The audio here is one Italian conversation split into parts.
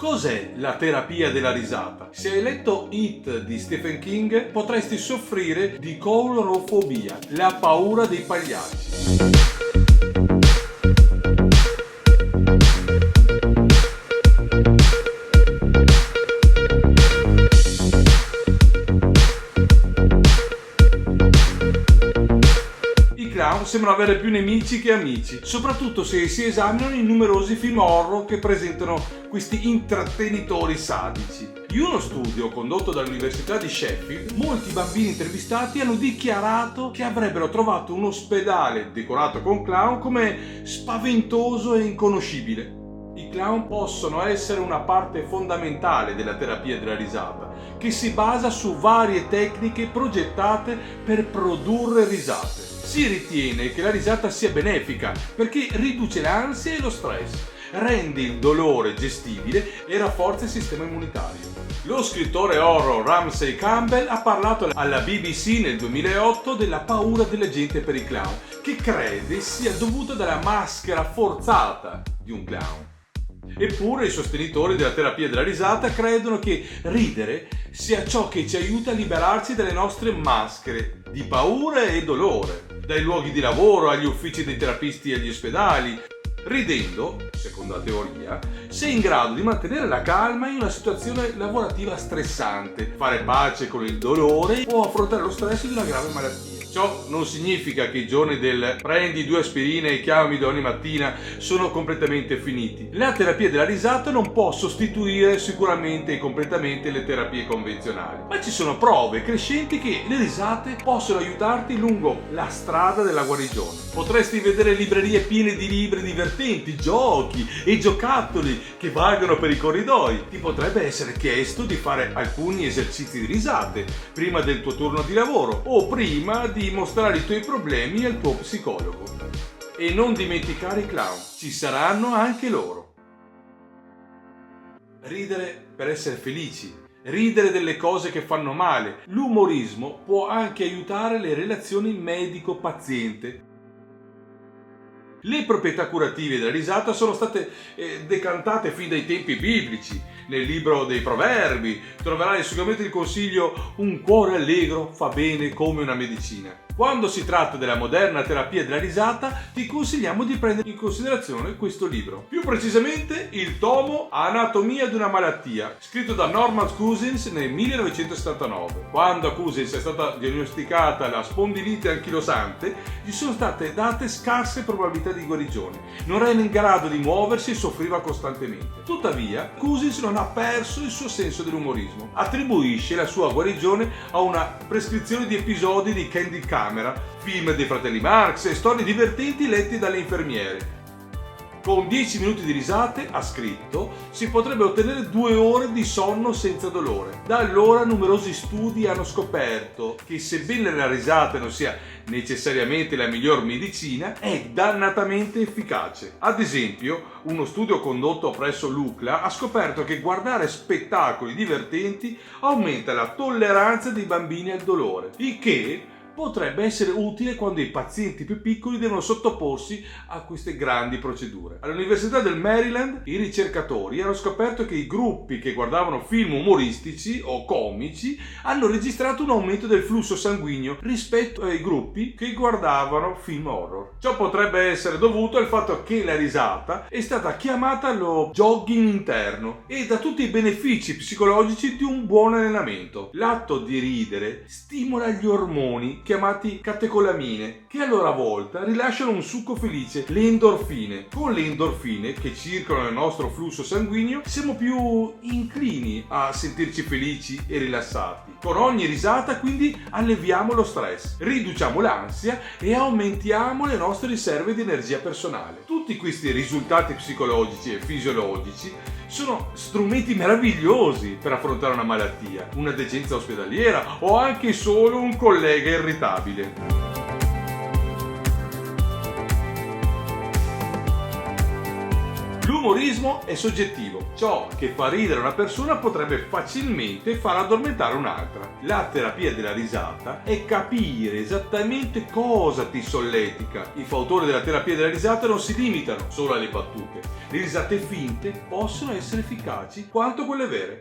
Cos'è la terapia della risata? Se hai letto It di Stephen King, potresti soffrire di coulrofobia, la paura dei pagliacci. Sembrano avere più nemici che amici, soprattutto se si esaminano i numerosi film horror che presentano questi intrattenitori sadici. In uno studio condotto dall'Università di Sheffield, molti bambini intervistati hanno dichiarato che avrebbero trovato un ospedale decorato con clown come spaventoso e inconoscibile. I clown possono essere una parte fondamentale della terapia della risata, che si basa su varie tecniche progettate per produrre risate. Si ritiene che la risata sia benefica perché riduce l'ansia e lo stress, rende il dolore gestibile e rafforza il sistema immunitario. Lo scrittore horror Ramsey Campbell ha parlato alla BBC nel 2008 della paura della gente per i clown, che crede sia dovuta dalla maschera forzata di un clown. Eppure i sostenitori della terapia della risata credono che ridere sia ciò che ci aiuta a liberarci dalle nostre maschere di paura e dolore, dai luoghi di lavoro agli uffici dei terapisti e agli ospedali. Ridendo, secondo la teoria, sei in grado di mantenere la calma in una situazione lavorativa stressante, fare pace con il dolore o affrontare lo stress di una grave malattia. Ciò non significa che i giorni del prendi 2 aspirine e chiamami domani mattina sono completamente finiti. La terapia della risata non può sostituire sicuramente e completamente le terapie convenzionali, ma ci sono prove crescenti che le risate possono aiutarti lungo la strada della guarigione. Potresti vedere librerie piene di libri divertenti, giochi e giocattoli che valgono per i corridoi. Ti potrebbe essere chiesto di fare alcuni esercizi di risate prima del tuo turno di lavoro o prima di mostrare i tuoi problemi al tuo psicologo. E non dimenticare i clown, ci saranno anche loro. Ridere per essere felici, ridere delle cose che fanno male. L'umorismo può anche aiutare le relazioni medico-paziente. Le proprietà curative della risata sono state decantate fin dai tempi biblici. Nel libro dei Proverbi troverai sicuramente il consiglio: un cuore allegro fa bene come una medicina. Quando si tratta della moderna terapia della risata, ti consigliamo di prendere in considerazione questo libro. Più precisamente il tomo Anatomia di una malattia, scritto da Norman Cousins nel 1979. Quando a Cousins è stata diagnosticata la spondilite anchilosante, gli sono state date scarse probabilità di guarigione. Non era in grado di muoversi e soffriva costantemente. Tuttavia, Cousins non ha perso il suo senso dell'umorismo. Attribuisce la sua guarigione a una prescrizione di episodi di Candid Camera, film dei fratelli Marx e storie divertenti letti dalle infermiere. Con 10 minuti di risate, ha scritto, si potrebbe ottenere 2 ore di sonno senza dolore. Da allora numerosi studi hanno scoperto che, sebbene la risata non sia necessariamente la miglior medicina, è dannatamente efficace. Ad esempio, uno studio condotto presso l'UCLA ha scoperto che guardare spettacoli divertenti aumenta la tolleranza dei bambini al dolore, il che potrebbe essere utile quando i pazienti più piccoli devono sottoporsi a queste grandi procedure. All'Università del Maryland i ricercatori hanno scoperto che i gruppi che guardavano film umoristici o comici hanno registrato un aumento del flusso sanguigno rispetto ai gruppi che guardavano film horror. Ciò potrebbe essere dovuto al fatto che la risata è stata chiamata lo jogging interno e da tutti i benefici psicologici di un buon allenamento. L'atto di ridere stimola gli ormoni chiamati catecolamine, che a loro volta rilasciano un succo felice, le endorfine. Con le endorfine che circolano nel nostro flusso sanguigno siamo più inclini a sentirci felici e rilassati. Con ogni risata quindi alleviamo lo stress, riduciamo l'ansia e aumentiamo le nostre riserve di energia personale. Tutti questi risultati psicologici e fisiologici sono strumenti meravigliosi per affrontare una malattia, una degenza ospedaliera o anche solo un collega irritabile. L'umorismo è soggettivo. Ciò che fa ridere una persona potrebbe facilmente far addormentare un'altra. La terapia della risata è capire esattamente cosa ti solletica. I fautori della terapia della risata non si limitano solo alle battute. Le risate finte possono essere efficaci quanto quelle vere.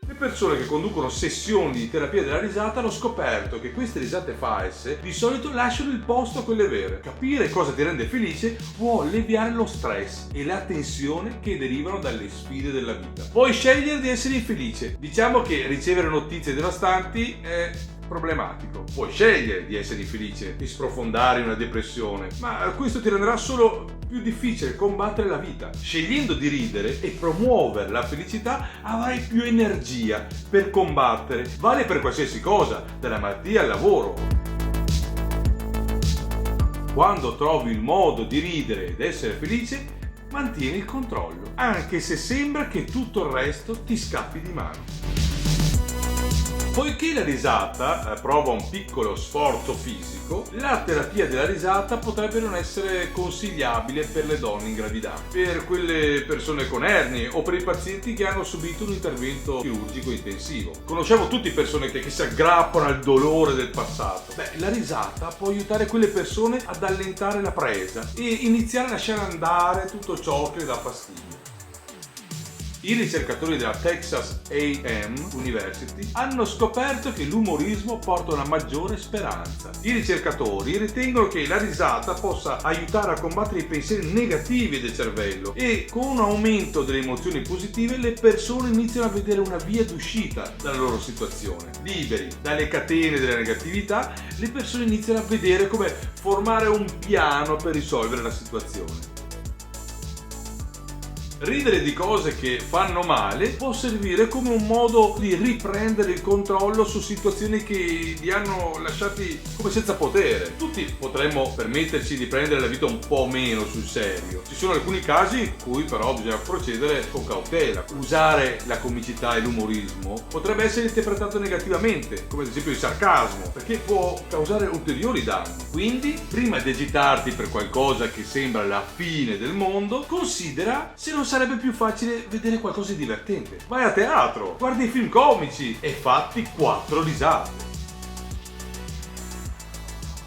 Le persone che conducono sessioni di terapia della risata hanno scoperto che queste risate false di solito lasciano il posto a quelle vere. Capire cosa ti rende felice può alleviare lo stress e la tensione che derivano dalle sfide della vita. Puoi scegliere di essere infelice. Diciamo che ricevere notizie devastanti è problematico. Puoi scegliere di essere infelice, di sprofondare in una depressione, ma questo ti renderà solo più difficile combattere la vita. Scegliendo di ridere e promuovere la felicità avrai più energia per combattere. Vale per qualsiasi cosa, dalla malattia al lavoro. Quando trovi il modo di ridere ed essere felice, mantieni il controllo, anche se sembra che tutto il resto ti scappi di mano. Poiché la risata prova un piccolo sforzo fisico, la terapia della risata potrebbe non essere consigliabile per le donne in gravidanza, per quelle persone con ernie o per i pazienti che hanno subito un intervento chirurgico intensivo. Conosciamo tutti persone che si aggrappano al dolore del passato. La risata può aiutare quelle persone ad allentare la presa e iniziare a lasciare andare tutto ciò che le dà fastidio. I ricercatori della Texas A&M University hanno scoperto che l'umorismo porta una maggiore speranza. I ricercatori ritengono che la risata possa aiutare a combattere i pensieri negativi del cervello e con un aumento delle emozioni positive le persone iniziano a vedere una via d'uscita dalla loro situazione. Liberi dalle catene della negatività, le persone iniziano a vedere come formare un piano per risolvere la situazione. Ridere di cose che fanno male può servire come un modo di riprendere il controllo su situazioni che li hanno lasciati come senza potere. Tutti potremmo permetterci di prendere la vita un po' meno sul serio. Ci sono alcuni casi in cui però bisogna procedere con cautela. Usare la comicità e l'umorismo potrebbe essere interpretato negativamente, come ad esempio il sarcasmo, perché può causare ulteriori danni. Quindi, prima di agitarti per qualcosa che sembra la fine del mondo, considera se non sarebbe più facile vedere qualcosa di divertente. Vai a teatro, guardi film comici e fatti 4 risate.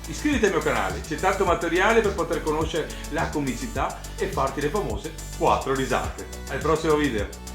Iscriviti al mio canale, c'è tanto materiale per poter conoscere la comicità e farti le famose 4 risate. Al prossimo video!